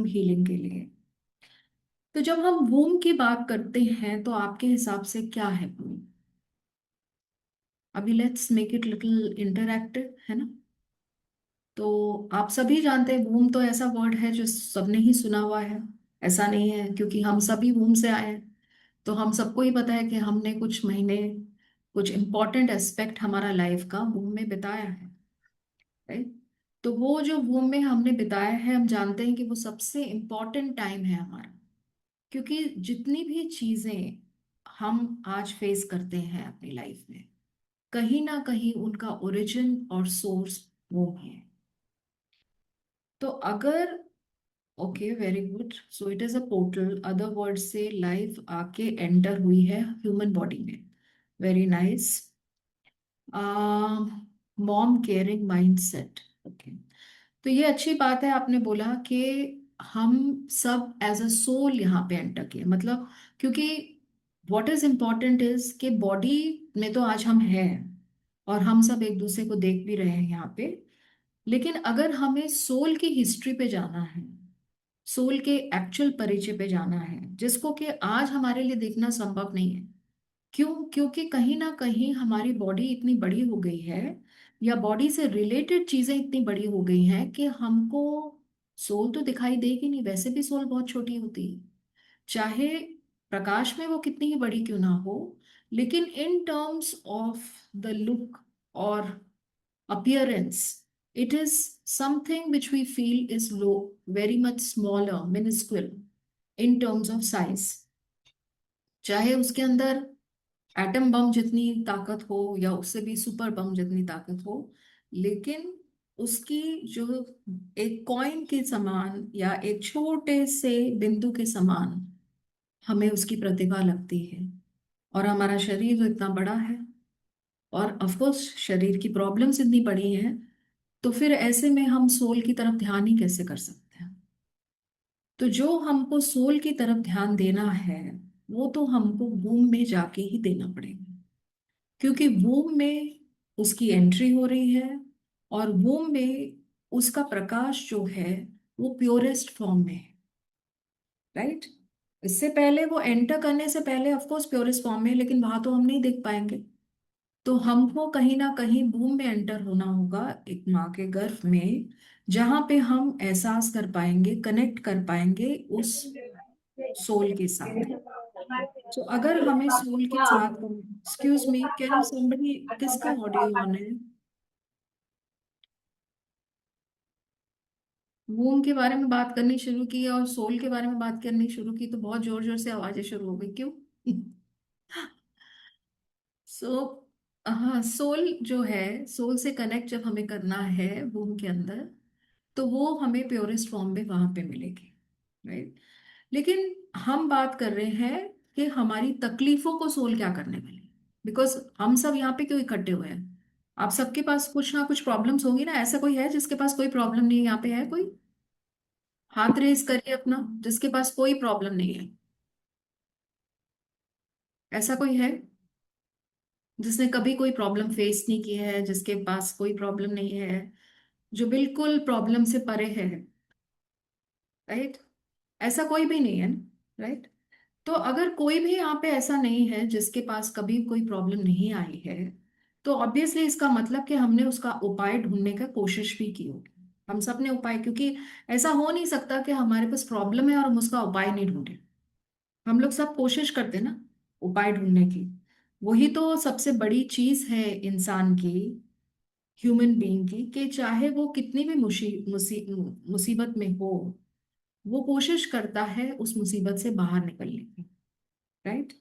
Healing के लिए। तो जब हम वूम की बात करते हैं तो आपके हिसाब से क्या है वूम? अभी let's make it little interactive, है ना? तो आप सभी जानते हैं वूम तो ऐसा वर्ड है जो सबने ही सुना हुआ है। ऐसा नहीं है, क्योंकि हम सभी वूम से आए हैं। तो हम सबको ही पता है कि हमने कुछ महीने, कुछ इंपॉर्टेंट एस्पेक्ट हमारा लाइफ का वूम में बिताया है, राइट? तो वो जो वूम में हमने बिताया है, हम जानते हैं कि वो सबसे इम्पॉर्टेंट टाइम है हमारा। क्योंकि जितनी भी चीजें हम आज फेस करते हैं अपनी लाइफ में, कहीं ना कहीं उनका ओरिजिन और सोर्स वो है। तो अगर, okay, very good, so it is a portal, other word से लाइफ आके एंटर हुई है ह्यूमन बॉडी में। Very nice. Mom caring mindset, okay. तो ये अच्छी बात है, आपने बोला कि हम सब एज अ सोल यहाँ पे एंटर किए, मतलब क्योंकि व्हाट इज इम्पोर्टेंट इज कि बॉडी में तो आज हम हैं और हम सब एक दूसरे को देख भी रहे हैं यहाँ पे। लेकिन अगर हमें सोल की हिस्ट्री पे जाना है, सोल के एक्चुअल परिचय पे जाना है, जिसको कि आज हमारे लिए देखना संभव नहीं है। क्यों? क्योंकि कहीं ना कहीं हमारी बॉडी इतनी बड़ी हो गई है, या बॉडी से रिलेटेड चीजें इतनी बड़ी हो गई हैं कि हमको सोल तो दिखाई देगी नहीं। वैसे भी सोल बहुत छोटी होती है, चाहे प्रकाश में वो कितनी ही बड़ी क्यों ना हो। लेकिन in terms of the look और appearance, it is something which we feel is low, very much smaller, minuscule in terms of size। चाहे उसके अंदर एटम बम जितनी ताकत हो या उससे भी सुपर बम जितनी ताकत हो, लेकिन उसकी जो एक कॉइन के समान या एक छोटे से बिंदु के समान हमें उसकी प्रतिभा लगती है। और हमारा शरीर तो इतना बड़ा है, और ऑफ कोर्स शरीर की प्रॉब्लम्स इतनी बड़ी हैं, तो फिर ऐसे में हम सोल की तरफ ध्यान ही कैसे कर सकते हैं? तो जो हमको सोल की तरफ ध्यान देना है, वो तो हमको वूम में जाके ही देना पड़ेगा। क्योंकि वूम में उसकी एंट्री हो रही है, और वूम में उसका प्रकाश जो है वो प्योरेस्ट फॉर्म में है, राइट? इससे पहले, वो एंटर करने से पहले ऑफ कोर्स प्योरेस्ट फॉर्म में है, लेकिन वहां तो हम नहीं देख पाएंगे। तो हमको कहीं ना कहीं वूम में एंटर होना होगा, एक माँ के गर्भ में, जहां पे हम एहसास कर पाएंगे, कनेक्ट कर पाएंगे उस सोल के साथ। तो अगर हमें सोल के साथ, एक्सक्यूज मी, कैन समबडी, किसका ऑडियो ऑन है? वूम के बारे में बात करनी शुरू की और सोल के बारे में बात करनी शुरू की, तो बहुत जोर जोर से आवाजें शुरू हो गई, क्यों? सो हाँ, सोल जो है, सोल से कनेक्ट जब हमें करना है वूम के अंदर, तो वो हमें प्योरेस्ट फॉर्म में वहां पे मिलेगी, राइट? लेकिन हम बात कर रहे हैं कि हमारी तकलीफों को सोल क्या करने वाली। बिकॉज हम सब यहाँ पे क्यों इकट्ठे हुए हैं? आप सबके पास कुछ ना कुछ प्रॉब्लम्स होगी ना। ऐसा कोई है जिसके पास कोई प्रॉब्लम नहीं है? यहाँ पे है कोई? हाथ रेज करिए अपना, जिसके पास कोई प्रॉब्लम नहीं है। ऐसा कोई है जिसने कभी कोई प्रॉब्लम फेस नहीं की है, जिसके पास कोई प्रॉब्लम नहीं है, जो बिल्कुल प्रॉब्लम से परे है, राइट? ऐसा कोई भी नहीं है, राइट? तो अगर कोई भी यहाँ पे ऐसा नहीं है जिसके पास कभी कोई प्रॉब्लम नहीं आई है, तो ऑब्वियसली इसका मतलब कि हमने उसका उपाय ढूंढने का कोशिश भी की होगी। हम सब ने उपाय, क्योंकि ऐसा हो नहीं सकता कि हमारे पास प्रॉब्लम है और हम उसका उपाय नहीं ढूंढे। हम लोग सब कोशिश करते हैं ना उपाय ढूंढने की। वही तो सबसे बड़ी चीज है इंसान की, ह्यूमन बीइंग की, कि चाहे वो कितनी भी मुसीबत में हो, वो कोशिश करता है उस मुसीबत से बाहर निकलने की, राइट?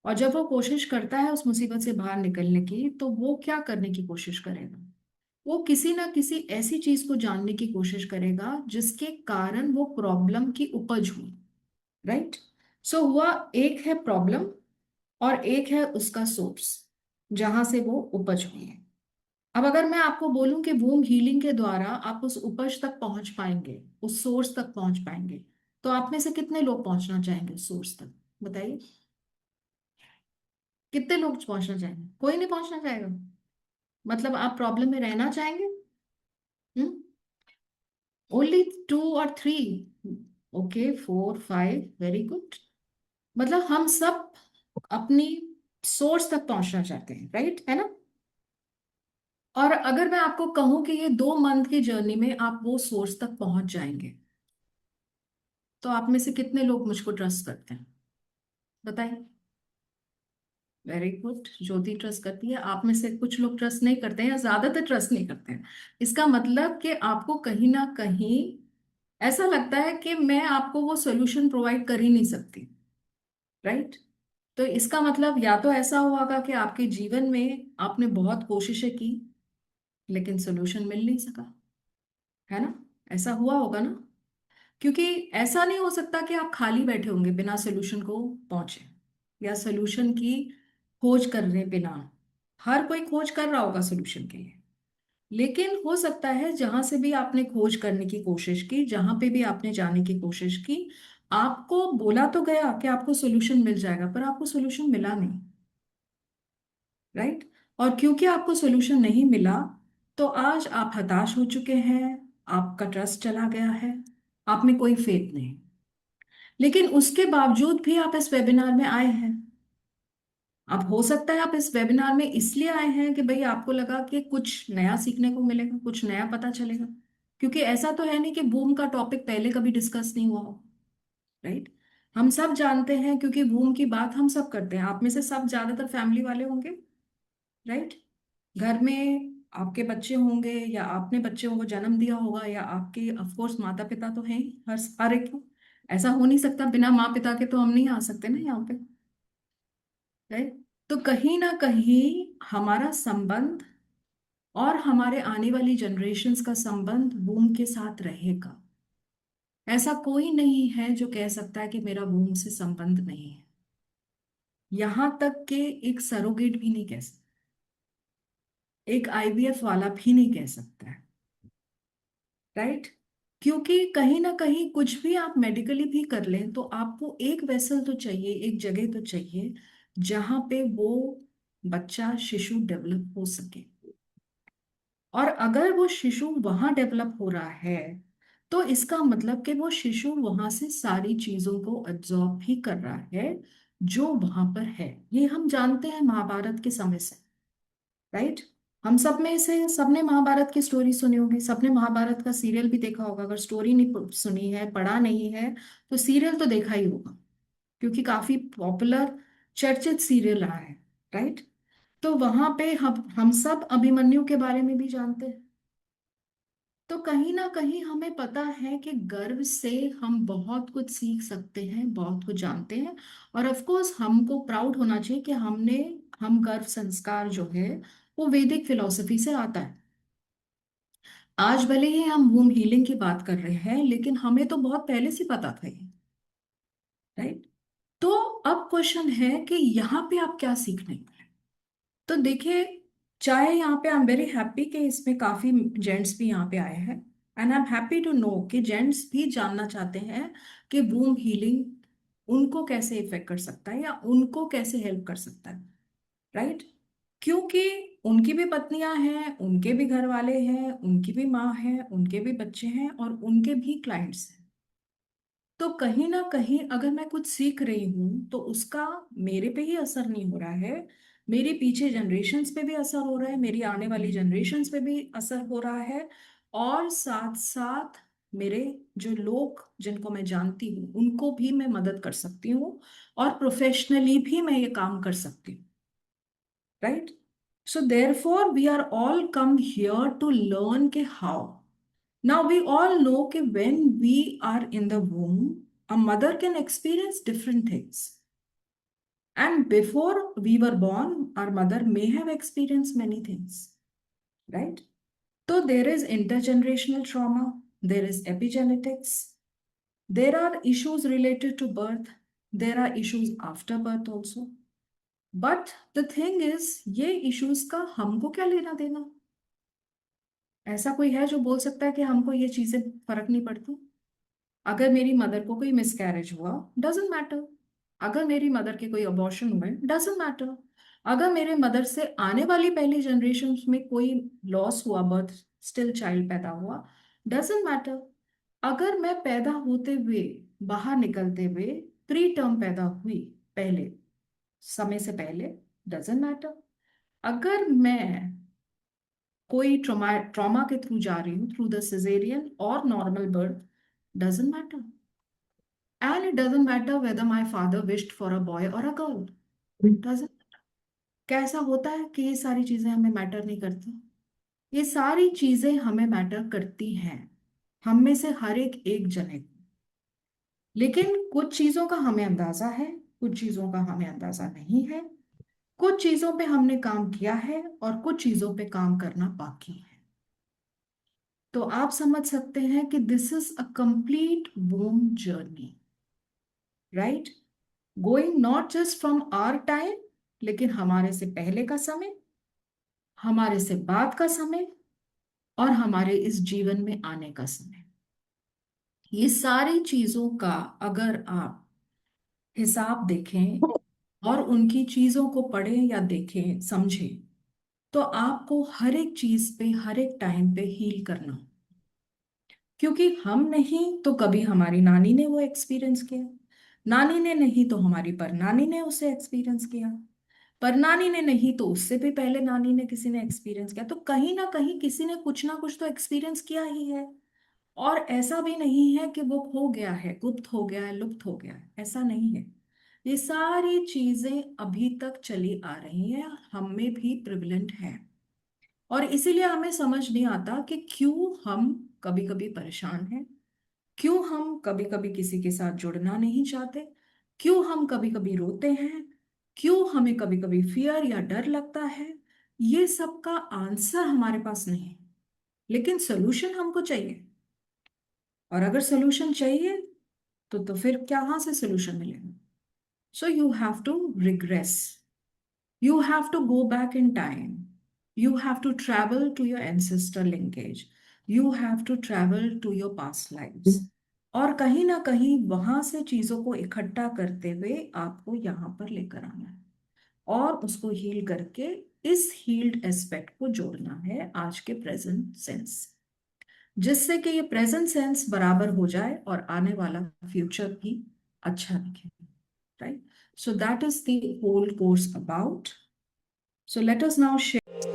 और जब वो कोशिश करता है उस मुसीबत से बाहर निकलने की, तो वो क्या करने की कोशिश करेगा? वो किसी ना किसी ऐसी चीज को जानने की कोशिश करेगा जिसके कारण वो प्रॉब्लम की उपज हुई, राइट? सो हुआ, एक है प्रॉब्लम और एक है उसका सोर्स, जहां से वो उपज हुई है। अब अगर मैं आपको बोलूं कि वूम हीलिंग के द्वारा आप उस उपज तक पहुंच पाएंगे, उस सोर्स तक पहुंच पाएंगे, तो आप में से कितने लोग पहुंचना चाहेंगे उस सोर्स तक? बताइए, कितने लोग पहुंचना चाहेंगे? कोई नहीं पहुंचना चाहेगा। मतलब आप प्रॉब्लम में रहना चाहेंगे? हम्म? ओनली 2 और 3? Okay, 4 5, very good. मतलब हम सब अपनी सोर्स तक पहुंचना चाहते हैं, राइट, है ना? और अगर मैं आपको कहूं कि ये 2 मंथ की जर्नी में आप वो सोर्स तक पहुंच जाएंगे, तो आप में से कितने लोग मुझको ट्रस्ट करते हैं? बताइए। वेरी गुड, ज्योति ट्रस्ट करती है। आप में से कुछ लोग ट्रस्ट नहीं करते हैं या ज्यादातर ट्रस्ट नहीं करते हैं। इसका मतलब कि आपको कहीं ना कहीं ऐसा लगता है कि मैं आपको वो सोल्यूशन प्रोवाइड कर ही नहीं सकती, राइट? तो इसका मतलब या तो ऐसा हुआ होगा कि आपके जीवन में आपने बहुत कोशिशें की लेकिन सोल्यूशन मिल नहीं सका, है ना? ऐसा हुआ होगा ना? क्योंकि ऐसा नहीं हो सकता कि आप खाली बैठे होंगे बिना सोल्यूशन को पहुंचे, या सोल्यूशन की खोज करने बिना। हर कोई खोज कर रहा होगा सोल्यूशन के लिए, लेकिन हो सकता है जहां से भी आपने खोज करने की कोशिश की, जहां पे भी आपने जाने की कोशिश की, आपको बोला तो गया कि आपको सोल्यूशन मिल जाएगा, पर आपको सोल्यूशन मिला नहीं, राइट? और क्योंकि आपको सोल्यूशन नहीं मिला, तो आज आप हताश हो चुके हैं, आपका ट्रस्ट चला गया है, आप में कोई फेथ नहीं। लेकिन उसके बावजूद भी आप इस वेबिनार में आए हैं। अब हो सकता है आप इस वेबिनार में इसलिए आए हैं कि भाई आपको लगा कि कुछ नया सीखने को मिलेगा, कुछ नया पता चलेगा। क्योंकि ऐसा तो है नहीं कि बूम का टॉपिक पहले कभी डिस्कस नहीं हुआ हो, राइट? हम सब जानते हैं, क्योंकि बूम की बात हम सब करते हैं। आप में से सब ज्यादातर फैमिली वाले होंगे, राइट? घर में आपके बच्चे होंगे, या आपने बच्चों को जन्म दिया होगा, या आपके ऑफ कोर्स माता पिता तो हैं ही, हर एक को। ऐसा हो नहीं सकता, बिना माँ पिता के तो हम नहीं आ सकते ना यहाँ पे, राइट? तो कहीं ना कहीं हमारा संबंध और हमारे आने वाली जनरेशन्स का संबंध वूम के साथ रहेगा। ऐसा कोई नहीं है जो कह सकता है कि मेरा वूम से संबंध नहीं है। यहां तक कि एक सरोगेट भी नहीं कह सकता, एक आईवीएफ वाला भी नहीं कह सकता है, राइट? क्योंकि कहीं ना कहीं कुछ भी आप मेडिकली भी कर लें, तो आपको एक वेसल तो चाहिए, एक जगह तो चाहिए जहां पे वो बच्चा, शिशु डेवलप हो सके। और अगर वो शिशु वहां डेवलप हो रहा है, तो इसका मतलब कि वो शिशु वहां से सारी चीजों को एब्जॉर्ब भी कर रहा है जो वहां पर है। ये हम जानते हैं महाभारत के समय से, राइट? हम सब में से सबने महाभारत की स्टोरी सुनी होगी, सबने महाभारत का सीरियल भी देखा होगा। अगर स्टोरी नहीं सुनी है, पढ़ा नहीं है, तो सीरियल तो देखा ही होगा, क्योंकि काफी पॉपुलर, चर्चित सीरियल रहा है, राइट? तो वहां पे हम सब अभिमन्यु के बारे में भी जानते हैं। तो कहीं ना कहीं हमें पता है कि गर्व से हम बहुत कुछ सीख सकते हैं, बहुत कुछ जानते हैं। और ऑफ कोर्स हमको प्राउड होना चाहिए कि हम गर्भ संस्कार जो है वो वैदिक फिलॉसफी से आता है। आज भले ही हम वूम हीलिंग की बात कर रहे हैं, लेकिन हमें तो बहुत पहले से पता था ये, राइट? तो अब क्वेश्चन है कि यहाँ पे आप क्या सीखने वाले हैं? तो देखिए, चाहे यहाँ पे आई एम वेरी हैप्पी कि इसमें काफी जेंट्स भी यहाँ पे आए हैं, and I am happy to know कि जेंट्स भी जानना चाहते हैं कि वूम हीलिंग उनको कैसे इफेक्ट कर सकता है, या उनको कैसे हेल्प कर सकता है, राइट? क्योंकि उनकी भी पत्नियां हैं, उनके भी घर वाले हैं, उनकी भी माँ है, उनके भी बच्चे हैं, और उनके भी क्लाइंट्स हैं। तो कहीं ना कहीं अगर मैं कुछ सीख रही हूँ, तो उसका मेरे पे ही असर नहीं हो रहा है, मेरे पीछे जनरेशन्स पे भी असर हो रहा है, मेरी आने वाली जनरेशन्स पे भी असर हो रहा है। और साथ साथ मेरे जो लोग जिनको मैं जानती हूँ उनको भी मैं मदद कर सकती हूँ, और प्रोफेशनली भी मैं ये काम कर सकती हूँ, right? So therefore we are all come here to learn के how. Now we all know कि when we are in the womb, a mother can experience different things. And before we were born, our mother may have experienced many things, right? So there is intergenerational trauma, there is epigenetics, there are issues related to birth, there are issues after birth also. But the thing is, ये issues का हमको क्या लेना देना? ऐसा कोई है जो बोल सकता है कि हमको ये चीजें फर्क नहीं पड़ती? अगर मेरी मदर को कोई मिसकैरेज हुआ, डजेंट मैटर। अगर मेरी मदर के कोई अबॉर्शन हुए, डजेंट मैटर। अगर मेरे मदर से आने वाली पहली जनरेशन में कोई लॉस हुआ, बर्थ स्टिल चाइल्ड पैदा हुआ, डजेंट मैटर। अगर मैं पैदा होते हुए, बाहर निकलते हुए प्री टर्म पैदा हुई, पहले समय से पहले, डजेंट मैटर। अगर मैं कोई ट्रॉमा ट्रॉमा के थ्रू जा रही हूँ, थ्रू द सिजेरियन और normal birth, doesn't matter. And it doesn't matter whether my father wished for a boy और अ गर्ल, डजेंट। कैसा होता है कि ये सारी चीजें हमें मैटर नहीं करती? ये सारी चीजें हमें मैटर करती हैं, हम में से हर एक एक जने को। लेकिन कुछ चीजों का हमें अंदाजा है, कुछ चीजों का हमें अंदाजा नहीं है। कुछ चीजों पे हमने काम किया है और कुछ चीजों पे काम करना बाकी है। तो आप समझ सकते हैं कि this is a complete womb journey, right? Going not just from our time, लेकिन हमारे से पहले का समय, हमारे से बाद का समय, और हमारे इस जीवन में आने का समय। ये सारी चीजों का अगर आप हिसाब देखें और उनकी चीजों को पढ़ें या देखें, समझें, तो आपको हर एक चीज पे, हर एक टाइम पे हील करना। क्योंकि हम नहीं तो कभी हमारी नानी ने वो एक्सपीरियंस किया, नानी ने नहीं तो हमारी परनानी ने उसे एक्सपीरियंस किया, परनानी ने नहीं तो उससे भी पहले नानी ने किसी ने एक्सपीरियंस किया। तो कहीं ना कहीं किसी ने कुछ ना कुछ तो एक्सपीरियंस किया ही है। और ऐसा भी नहीं है कि वो खो गया है, गुप्त हो गया है, लुप्त हो गया है, ऐसा नहीं है। ये सारी चीजें अभी तक चली आ रही हैं, हम में भी प्रिवलेंट है। और इसीलिए हमें समझ नहीं आता कि क्यों हम कभी कभी परेशान हैं, क्यों हम कभी कभी किसी के साथ जुड़ना नहीं चाहते, क्यों हम कभी कभी रोते हैं, क्यों हमें कभी कभी फियर या डर लगता है। ये सब का आंसर हमारे पास नहीं है, लेकिन सोल्यूशन हमको चाहिए। और अगर सोल्यूशन चाहिए तो फिर कहाँ से सोल्यूशन मिलेगा? So you have to regress, you have to go back in time, you have to travel to your ancestor linkage, you have to travel to your past lives, और कहीं ना कहीं वहां से चीजों को इकट्ठा करते हुए आपको यहाँ पर लेकर आना है और उसको हील करके इस हील्ड एस्पेक्ट को जोड़ना है आज के प्रेजेंट सेंस, जिससे कि ये प्रेजेंट सेंस बराबर हो जाए और आने वाला फ्यूचर भी अच्छा दिखे, right? So that is the whole course about. So let us now share.